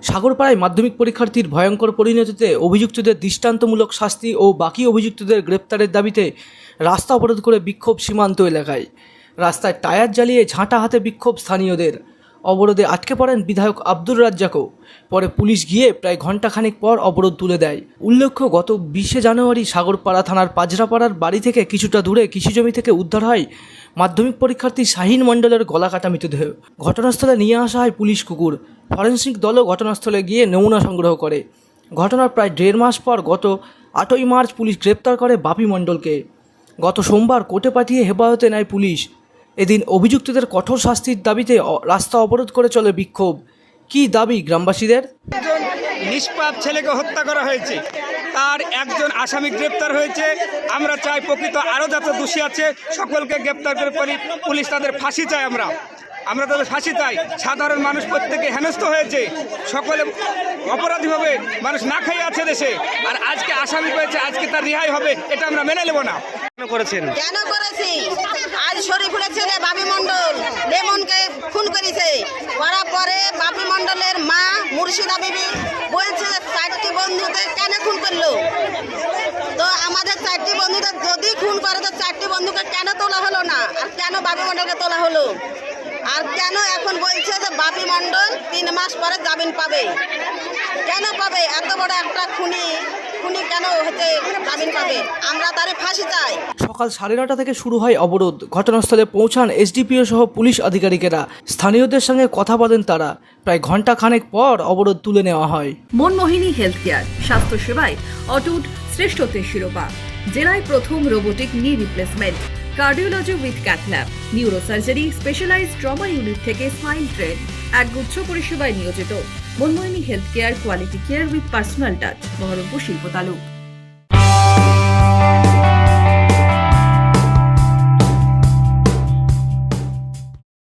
সাগরপাড়ায় মাধ্যমিক পরীক্ষার্থীর ভয়ঙ্কর পরিণতিতে অভিযুক্তদের দৃষ্টান্তমূলক শাস্তি ও বাকি অভিযুক্তদের গ্রেপ্তারের দাবিতে রাস্তা অবরোধ করে বিক্ষোভ সীমান্ত এলাকায়। রাস্তায় টায়ার জ্বালিয়ে ঝাঁটা হাতে বিক্ষোভ স্থানীয়দের। অবরোধে আটকে পড়েন বিধায়ক আব্দুর রাজ্জাকও। পরে পুলিশ গিয়ে প্রায় ঘণ্টাখানেক পর অবরোধ তুলে দেয়। উল্লেখ্য, গত 20শে জানুয়ারি সাগরপাড়া থানার পাজরাপাড়ার বাড়ি থেকে কিছুটা দূরে কৃষিজমি থেকে উদ্ধার হয় মাধ্যমিক পরীক্ষার্থী শাহিন মণ্ডলের গলাকাটা মৃতদেহ। ঘটনাস্থলে নিয়ে আসা হয় পুলিশ কুকুর। ফরেনসিক দলও ঘটনাস্থলে গিয়ে নমুনা সংগ্রহ করে। ঘটনার প্রায় 1.5 মাস পর গত 8ই মার্চ পুলিশ গ্রেপ্তার করে বাপি মণ্ডলকে। গত সোমবার কোর্টে পাঠিয়ে হেফাজতে নেয় পুলিশ। এদিন অভিযুক্তদের কঠোর শাস্তির দাবিতে রাস্তা অবরোধ করে চলে বিক্ষোভ। কী দাবি গ্রামবাসীদের? একজন নিষ্পাপ ছেলেকে হত্যা করা হয়েছে, তার একজন আসামি গ্রেপ্তার হয়েছে। আমরা চাই প্রকৃত আরও যত দোষী আছে সকলকে গ্রেপ্তার করে পুলিশ তাদের ফাঁসি চাই। আমরা তাদের ফাঁসি চাই। সাধারণ মানুষ প্রত্যেকে হেনস্থ হয়েছে, সকলে অপরাধীভাবে মানুষ না খেয়ে আছে দেশে, আর আজকে আসামি পেয়েছে, আজকে তার রেহাই হবে, এটা আমরা মেনে নেব না। কেন করেছি? আজ শরীফুলের ছেলে বাপি মণ্ডল লেমনকে খুন করেছে। করার পরে বাপি মণ্ডলের মা মুর্শিদা বিবি বলছে যে 4টি বন্ধুদের কেন খুন করলো? তো আমাদের 4টি বন্ধুদের যদি খুন করে তো 4টি বন্ধুকে কেন তোলা হলো না? আর কেন বাপি মণ্ডলকে তোলা হলো? আর কেন এখন বলছে যে বাপি মণ্ডল 3 মাস পরে জামিন পাবে? কেন পাবে? এত বড় একটা খুনি কেন হচ্ছে জামিন পাবে? আমরা তারে ফাঁসি চাই। সকাল 9:30 থেকে শুরু হয় অবরোধ। ঘটনাস্থলে পৌঁছান এসডিপিও সহ পুলিশ আধিকারিকেরা। স্থানীয়দের সঙ্গে কথা বলেন তারা। প্রায় ঘণ্টাখানেক পর অবরোধ তুলে নেওয়া হয়। মনমোহিনী হেলথ কেয়ার, স্বাস্থ্য সেবায় অটুট শ্রেষ্ঠত্বের শিরোপা। জেলায় প্রথম robotic knee replacement, cardiology with cathlab, neurosurgery, specialized trauma unit থেকে স্পাইন ট্রেন, একগুচ্ছ পরিষেবায় নিয়োজিত। Manmohini health care, quality care with personal touch, Baharampur শিল্প তালুক।